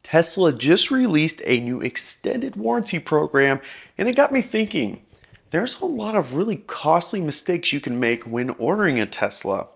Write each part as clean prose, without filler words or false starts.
Tesla just released a new extended warranty program, and it got me thinking. There's a lot of really costly mistakes you can make when ordering a Tesla.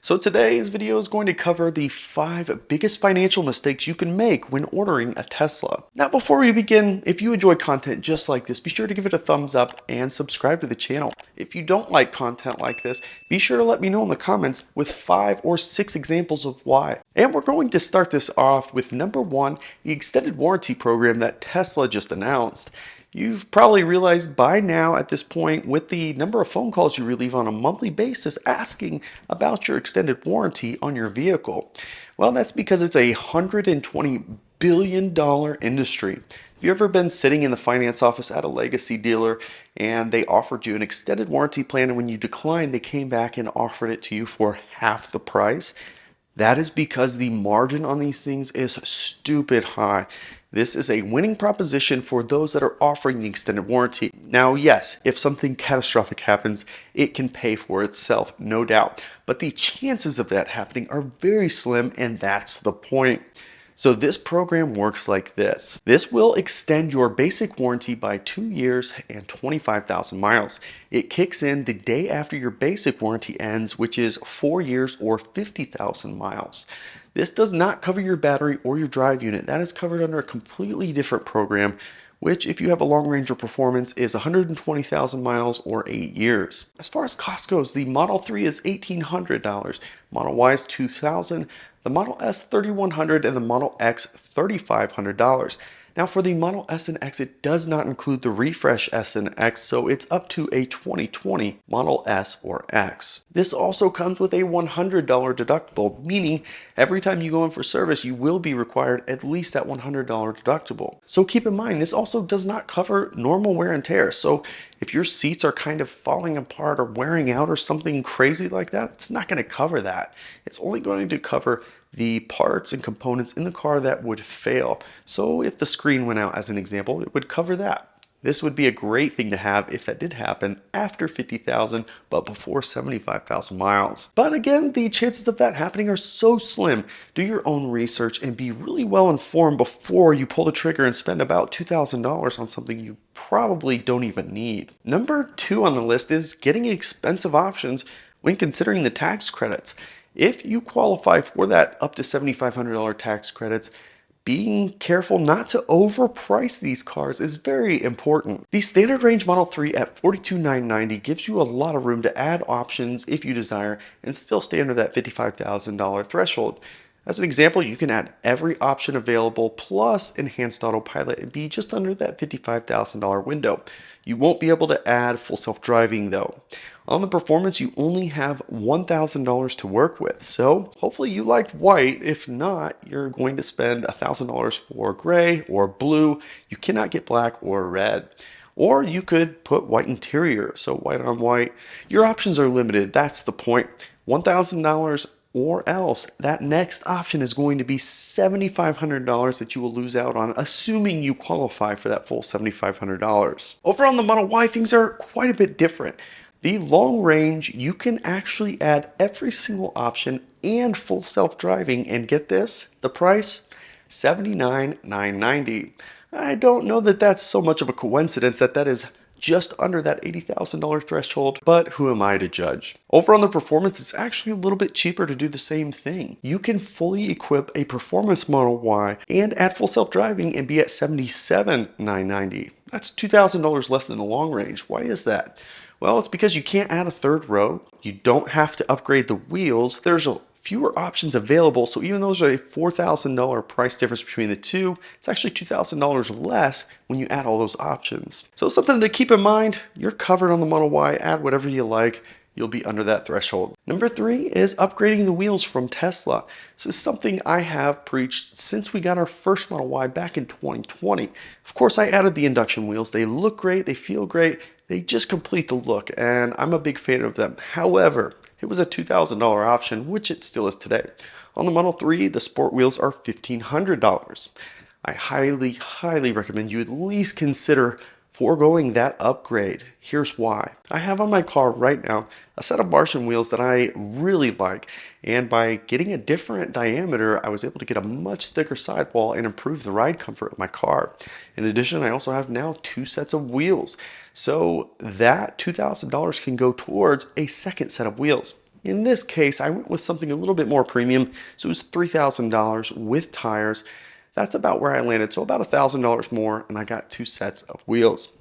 So today's video is going to cover the 5 biggest financial mistakes you can make when ordering a Tesla. Now before we begin, if you enjoy content just like this, be sure to give it a thumbs up and subscribe to the channel. If you don't like content like this, be sure to let me know in the comments with 5 or 6 examples of why. And we're going to start this off with number 1, the extended warranty program that Tesla just announced. You've probably realized by now at this point, with the number of phone calls you receive on a monthly basis asking about your extended warranty on your vehicle. Well, that's because it's a $120 billion industry. Have you ever been sitting in the finance office at a legacy dealer and they offered you an extended warranty plan, and when you declined, they came back and offered it to you for half the price? That is because the margin on these things is stupid high. This is a winning proposition for those that are offering the extended warranty. Now, yes, if something catastrophic happens, it can pay for itself, no doubt. But the chances of that happening are very slim, and that's the point. So this program works like this. This will extend your basic warranty by 2 years and 25,000 miles. It kicks in the day after your basic warranty ends, which is 4 years or 50,000 miles. This does not cover your battery or your drive unit. That is covered under a completely different program, which, if you have a long range of performance, is 120,000 miles or 8 years. As far as cost goes, the Model 3 is $1,800, Model Y is $2,000, the Model S $3,100, and the Model X $3,500. Now for the Model S and X, it does not include the refresh S and X, so it's up to a 2020 Model S or X. This also comes with a $100 deductible, meaning every time you go in for service, you will be required at least that $100 deductible. So keep in mind, this also does not cover normal wear and tear. So if your seats are kind of falling apart or wearing out or something crazy like that, it's not going to cover that. It's only going to cover the parts and components in the car that would fail. So if the screen went out, as an example, it would cover that. This would be a great thing to have if that did happen after 50,000 but before 75,000 miles. But again, the chances of that happening are so slim. Do your own research and be really well informed before you pull the trigger and spend about $2,000 on something you probably don't even need. Number 2 on the list is getting expensive options when considering the tax credits. If you qualify for that up to $7,500 tax credits, being careful not to overprice these cars is very important. The standard range Model 3 at $42,990 gives you a lot of room to add options if you desire and still stay under that $55,000 threshold. As an example, you can add every option available plus enhanced autopilot and be just under that $55,000 window. You won't be able to add full self-driving though. On the performance, you only have $1,000 to work with, so hopefully you liked white. If not, you're going to spend $1,000 for gray or blue. You cannot get black or red. Or you could put white interior, so white on white. Your options are limited, that's the point. $1,000 or else that next option is going to be $7,500 that you will lose out on, assuming you qualify for that full $7,500. Over on the Model Y, things are quite a bit different. The long range, you can actually add every single option and full self-driving, and get this, the price, $79,990. I don't know that that's so much of a coincidence that is just under that $80,000 threshold, but who am I to judge? Over on the performance, it's actually a little bit cheaper to do the same thing. You can fully equip a performance Model Y and add full self-driving and be at $77,990. That's $2,000 less than the long range. Why is that? Well, it's because you can't add a third row. You don't have to upgrade the wheels. There's fewer options available, so even though there's a $4,000 price difference between the two, it's actually $2,000 less when you add all those options. So something to keep in mind, you're covered on the Model Y, add whatever you like, you'll be under that threshold. Number 3 is upgrading the wheels from Tesla. This is something I have preached since we got our first Model Y back in 2020. Of course, I added the induction wheels. They look great, they feel great, they just complete the look, and I'm a big fan of them. However, it was a $2,000 option, which it still is today. On the Model 3, the sport wheels are $1,500. I highly recommend you at least consider foregoing that upgrade. Here's why. I have on my car right now a set of Martian wheels that I really like, and by getting a different diameter, I was able to get a much thicker sidewall and improve the ride comfort of my car. In addition, I also have now two sets of wheels, so that $2,000 can go towards a second set of wheels. In this case, I went with something a little bit more premium, so it was $3,000 with tires. That's about where I landed, so about $1,000 more, and I got two sets of wheels.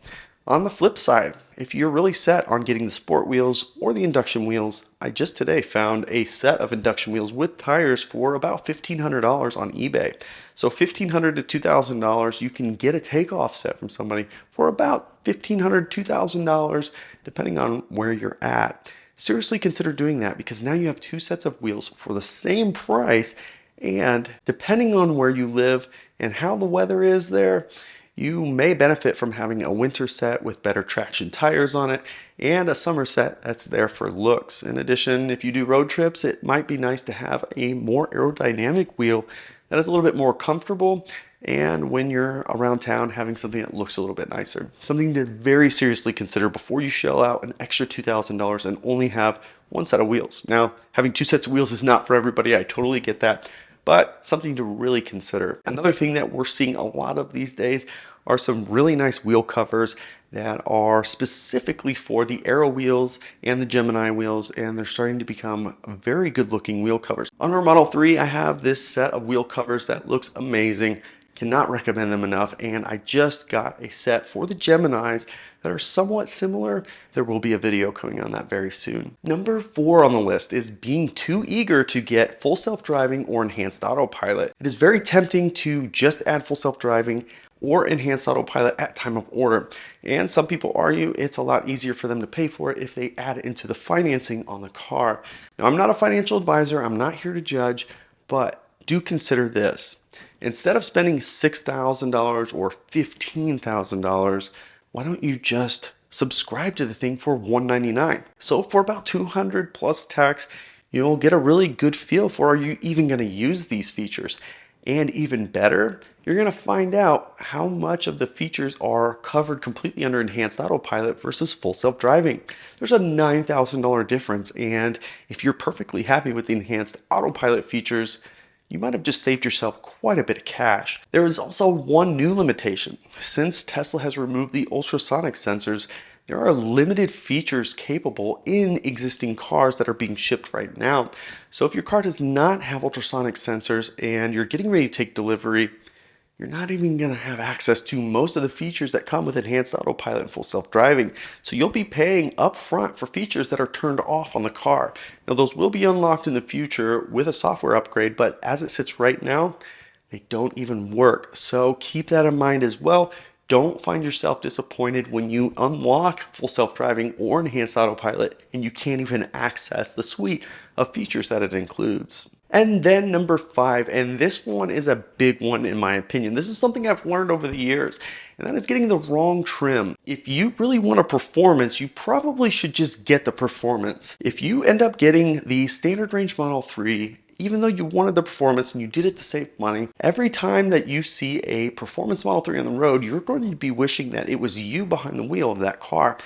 On the flip side, if you're really set on getting the sport wheels or the induction wheels, I just today found a set of induction wheels with tires for about $1,500 on eBay. So $1,500 to $2,000, you can get a takeoff set from somebody for about $1,500 to $2,000, depending on where you're at. Seriously consider doing that, because now you have two sets of wheels for the same price, and depending on where you live and how the weather is there, you may benefit from having a winter set with better traction tires on it and a summer set that's there for looks. In addition, if you do road trips, it might be nice to have a more aerodynamic wheel that is a little bit more comfortable, and when you're around town, having something that looks a little bit nicer. Something to very seriously consider before you shell out an extra $2,000 and only have one set of wheels. Now, having two sets of wheels is not for everybody, I totally get that, but something to really consider. Another thing that we're seeing a lot of these days are some really nice wheel covers that are specifically for the Aero wheels and the Gemini wheels, and they're starting to become very good looking wheel covers. On our Model 3, I have this set of wheel covers that looks amazing. Cannot recommend them enough, and I just got a set for the Geminis that are somewhat similar. There will be a video coming on that very soon. Number 4 on the list is being too eager to get full self-driving or enhanced autopilot. It is very tempting to just add full self-driving or enhanced autopilot at time of order, and some people argue it's a lot easier for them to pay for it if they add it into the financing on the car. Now, I'm not a financial advisor, I'm not here to judge, but do consider this. Instead of spending $6,000 or $15,000, why don't you just subscribe to the thing for $199? So for about $200 plus tax, you'll get a really good feel for, are you even going to use these features? And even better, you're going to find out how much of the features are covered completely under enhanced autopilot versus full self-driving. There's a $9,000 difference, and if you're perfectly happy with the enhanced autopilot features, you might have just saved yourself quite a bit of cash. There is also one new limitation. Since Tesla has removed the ultrasonic sensors, there are limited features capable in existing cars that are being shipped right now. So if your car does not have ultrasonic sensors and you're getting ready to take delivery, you're not even going to have access to most of the features that come with enhanced autopilot and full self-driving. So you'll be paying upfront for features that are turned off on the car. Now, those will be unlocked in the future with a software upgrade, but as it sits right now, they don't even work. So keep that in mind as well. Don't find yourself disappointed when you unlock full self-driving or enhanced autopilot and you can't even access the suite of features that it includes. And then number 5, and this one is a big one in my opinion. This is something I've learned over the years, and that is getting the wrong trim. If you really want a performance, you probably should just get the performance. If you end up getting the standard range Model 3, even though you wanted the performance and you did it to save money, every time that you see a performance Model 3 on the road, you're going to be wishing that it was you behind the wheel of that car.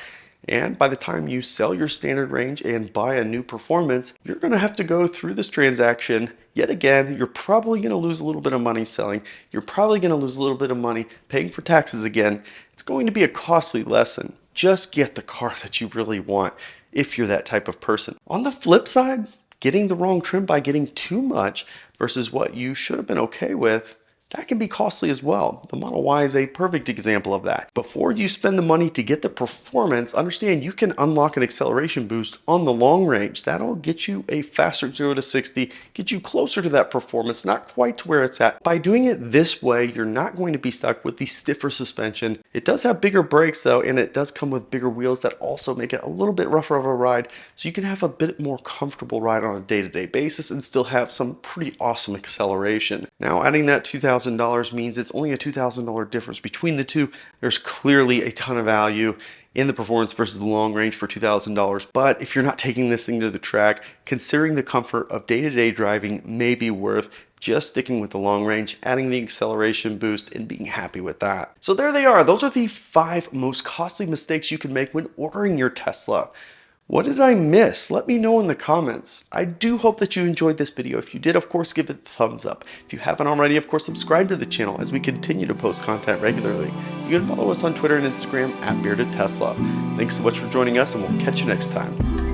And by the time you sell your standard range and buy a new performance, you're going to have to go through this transaction yet again. You're probably going to lose a little bit of money selling. You're probably going to lose a little bit of money paying for taxes again. It's going to be a costly lesson. Just get the car that you really want if you're that type of person. On the flip side, getting the wrong trim by getting too much versus what you should have been okay with, that can be costly as well. The Model Y is a perfect example of that. Before you spend the money to get the performance, understand you can unlock an acceleration boost on the long range. That'll get you a faster 0 to 60, get you closer to that performance, not quite to where it's at. By doing it this way, you're not going to be stuck with the stiffer suspension. It does have bigger brakes though, and it does come with bigger wheels that also make it a little bit rougher of a ride, so you can have a bit more comfortable ride on a day-to-day basis and still have some pretty awesome acceleration. Now, adding that $2,000 $2,000 means it's only a $2,000 difference. Between the two, there's clearly a ton of value in the performance versus the long range for $2,000. But if you're not taking this thing to the track, considering the comfort of day-to-day driving may be worth just sticking with the long range, adding the acceleration boost, and being happy with that. So there they are. Those are the 5 most costly mistakes you can make when ordering your Tesla. What did I miss? Let me know in the comments. I do hope that you enjoyed this video. If you did, of course, give it a thumbs up. If you haven't already, of course, subscribe to the channel as we continue to post content regularly. You can follow us on Twitter and Instagram @BeardedTesla. Thanks so much for joining us, and we'll catch you next time.